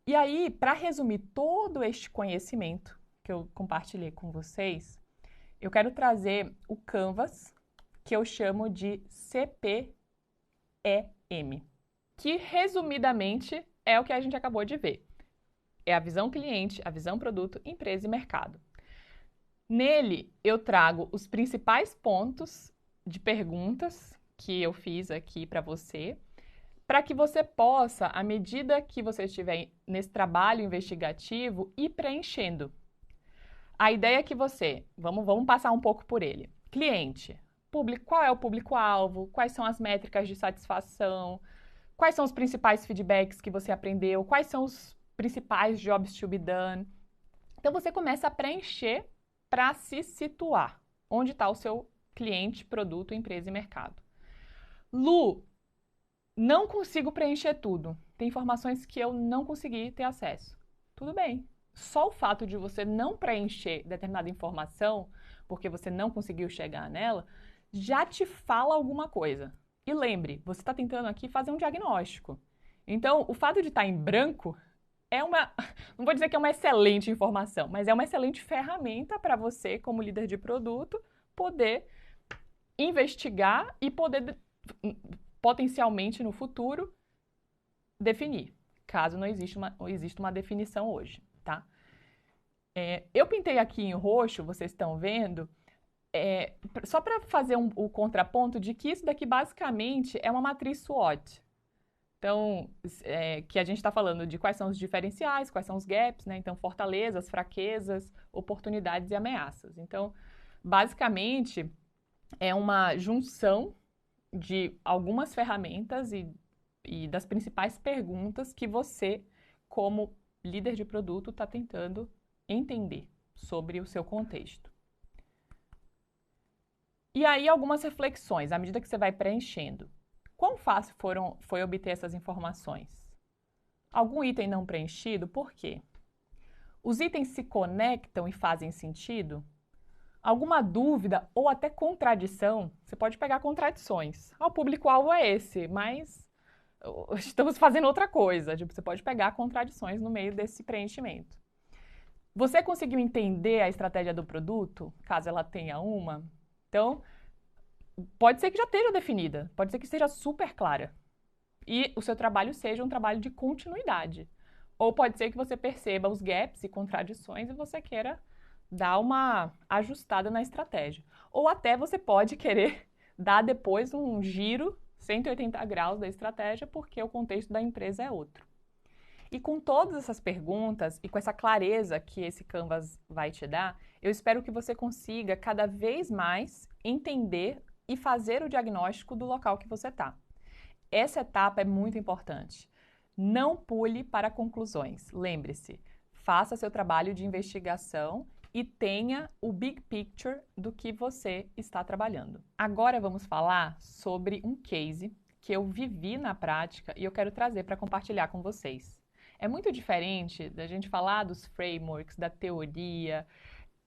E aí, para resumir todo este conhecimento que eu compartilhei com vocês, eu quero trazer o Canvas, que eu chamo de CPEM, que resumidamente é o que a gente acabou de ver. É a visão cliente, a visão produto, empresa e mercado. Nele, eu trago os principais pontos de perguntas que eu fiz aqui para você, para que você possa, à medida que você estiver nesse trabalho investigativo, ir preenchendo. A ideia é que você, vamos passar um pouco por ele. Cliente, qual é o público-alvo? Quais são as métricas de satisfação? Quais são os principais feedbacks que você aprendeu? Quais são os principais jobs to be done? Então, você começa a preencher para se situar. Onde está o seu cliente, produto, empresa e mercado. Lu, não consigo preencher tudo. Tem informações que eu não consegui ter acesso. Tudo bem. Só o fato de você não preencher determinada informação, porque você não conseguiu chegar nela, já te fala alguma coisa. E lembre, você está tentando aqui fazer um diagnóstico. Então, o fato de estar em branco é uma, não vou dizer que é uma excelente informação, mas é uma excelente ferramenta para você, como líder de produto, poder investigar e poder potencialmente no futuro definir, caso não exista uma definição hoje, tá? Eu pintei aqui em roxo, vocês estão vendo, só para fazer o contraponto de que isso daqui basicamente é uma matriz SWOT. Então, que a gente está falando de quais são os diferenciais, quais são os gaps, né? Então, fortalezas, fraquezas, oportunidades e ameaças. Então, basicamente, é uma junção de algumas ferramentas e das principais perguntas que você, como líder de produto, está tentando entender sobre o seu contexto. E aí, algumas reflexões, à medida que você vai preenchendo. Quão fácil foi obter essas informações? Algum item não preenchido? Por quê? Os itens se conectam e fazem sentido? Alguma dúvida ou até contradição? Você pode pegar contradições. O público-alvo é esse, mas estamos fazendo outra coisa. Tipo, você pode pegar contradições no meio desse preenchimento. Você conseguiu entender a estratégia do produto, caso ela tenha uma? Então, pode ser que já esteja definida, pode ser que esteja super clara. E o seu trabalho seja um trabalho de continuidade. Ou pode ser que você perceba os gaps e contradições e você queira dar uma ajustada na estratégia. Ou até você pode querer dar depois um giro 180 graus da estratégia porque o contexto da empresa é outro. E com todas essas perguntas e com essa clareza que esse Canvas vai te dar, eu espero que você consiga cada vez mais entender e fazer o diagnóstico do local que você está. Essa etapa é muito importante. Não pule para conclusões. Lembre-se, faça seu trabalho de investigação e tenha o big picture do que você está trabalhando. Agora vamos falar sobre um case que eu vivi na prática e eu quero trazer para compartilhar com vocês. É muito diferente da gente falar dos frameworks, da teoria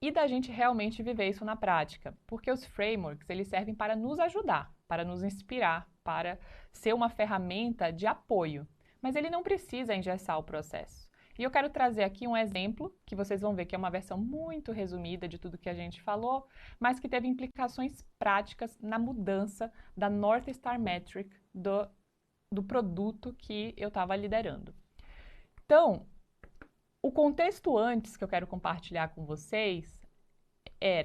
e da gente realmente viver isso na prática, porque os frameworks eles servem para nos ajudar, para nos inspirar, para ser uma ferramenta de apoio, mas ele não precisa engessar o processo. E eu quero trazer aqui um exemplo, que vocês vão ver que é uma versão muito resumida de tudo que a gente falou, mas que teve implicações práticas na mudança da North Star Metric do produto que eu estava liderando. Então, o contexto antes que eu quero compartilhar com vocês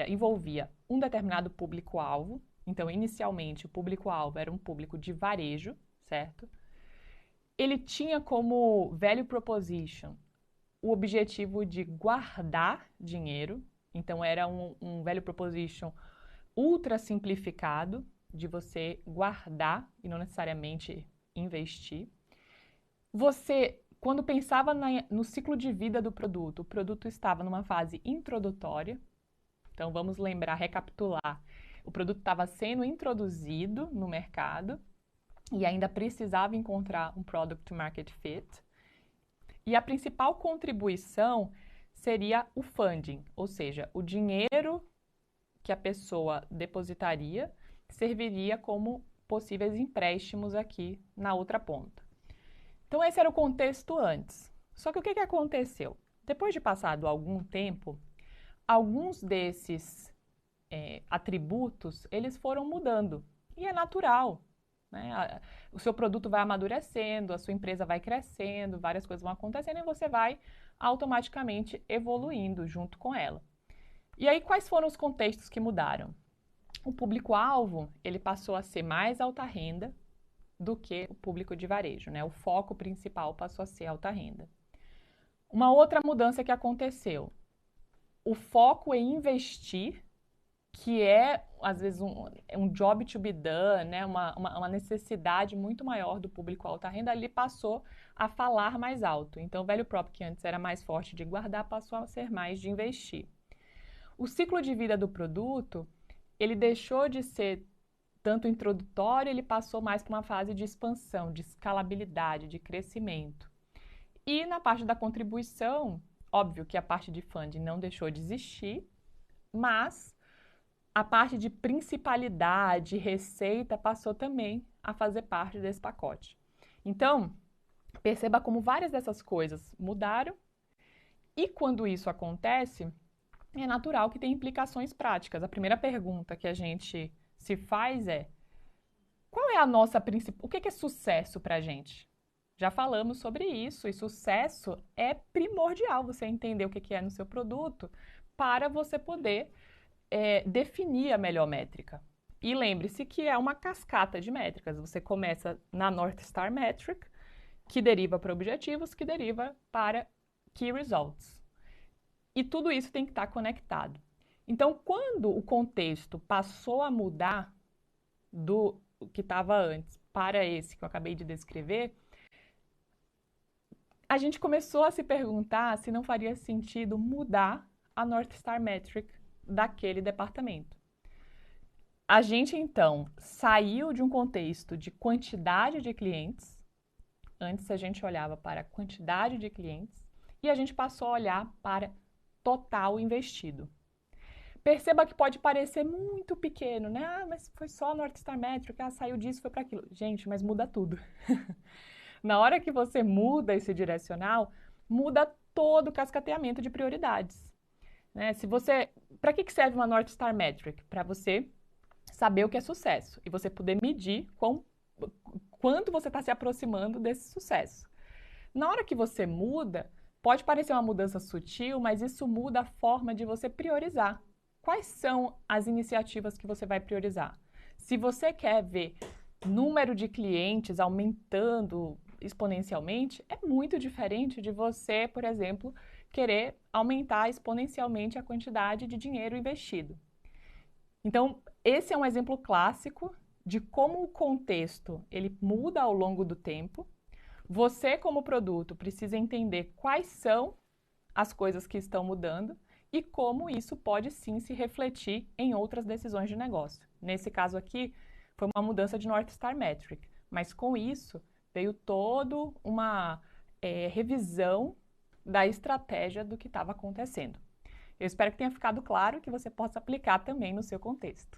envolvia um determinado público-alvo. Então, inicialmente, o público-alvo era um público de varejo, certo? Ele tinha como value proposition o objetivo de guardar dinheiro. Então, era um value proposition ultra simplificado de você guardar e não necessariamente investir. Você, quando pensava no ciclo de vida do produto, o produto estava numa fase introdutória. Então, vamos lembrar, recapitular. O produto estava sendo introduzido no mercado e ainda precisava encontrar um product market fit. E a principal contribuição seria o funding, ou seja, o dinheiro que a pessoa depositaria serviria como possíveis empréstimos aqui na outra ponta. Então, esse era o contexto antes. Só que o que aconteceu? Depois de passado algum tempo, alguns desses atributos, eles foram mudando. E é natural, né? O seu produto vai amadurecendo, a sua empresa vai crescendo, várias coisas vão acontecendo e você vai automaticamente evoluindo junto com ela. E aí, quais foram os contextos que mudaram? O público-alvo, ele passou a ser mais alta renda do que o público de varejo, né? O foco principal passou a ser alta renda. Uma outra mudança que aconteceu, o foco em investir, que é, às vezes, um job to be done, né? uma necessidade muito maior do público alta renda, ele passou a falar mais alto. Então, o value prop, que antes era mais forte de guardar, passou a ser mais de investir. O ciclo de vida do produto, ele deixou de ser tanto introdutório, ele passou mais para uma fase de expansão, de escalabilidade, de crescimento. E na parte da contribuição, óbvio que a parte de funding não deixou de existir, mas a parte de principalidade, receita, passou também a fazer parte desse pacote. Então, perceba como várias dessas coisas mudaram e quando isso acontece, é natural que tenha implicações práticas. A primeira pergunta que a gente se faz é: qual é a nossa principal... O que é sucesso para a gente? Já falamos sobre isso, e sucesso é primordial você entender o que é no seu produto para você poder definir a melhor métrica. E lembre-se que é uma cascata de métricas. Você começa na North Star Metric, que deriva para objetivos, que deriva para Key Results. E tudo isso tem que estar conectado. Então, quando o contexto passou a mudar do que estava antes para esse que eu acabei de descrever, a gente começou a se perguntar se não faria sentido mudar a North Star Metric daquele departamento. A gente, então, saiu de um contexto de quantidade de clientes, antes a gente olhava para a quantidade de clientes, e a gente passou a olhar para total investido. Perceba que pode parecer muito pequeno, né? Ah, mas foi só a North Star Metric, saiu disso, foi para aquilo. Gente, mas muda tudo. Na hora que você muda esse direcional, muda todo o cascateamento de prioridades. Né? Para que serve uma North Star Metric? Para você saber o que é sucesso e você poder medir quanto você está se aproximando desse sucesso. Na hora que você muda, pode parecer uma mudança sutil, mas isso muda a forma de você priorizar. Quais são as iniciativas que você vai priorizar? Se você quer ver número de clientes aumentando exponencialmente, é muito diferente de você, por exemplo, querer aumentar exponencialmente a quantidade de dinheiro investido. Então, esse é um exemplo clássico de como o contexto ele muda ao longo do tempo. Você, como produto, precisa entender quais são as coisas que estão mudando e como isso pode sim se refletir em outras decisões de negócio. Nesse caso aqui, foi uma mudança de North Star Metric, mas com isso veio toda uma revisão da estratégia do que estava acontecendo. Eu espero que tenha ficado claro que você possa aplicar também no seu contexto.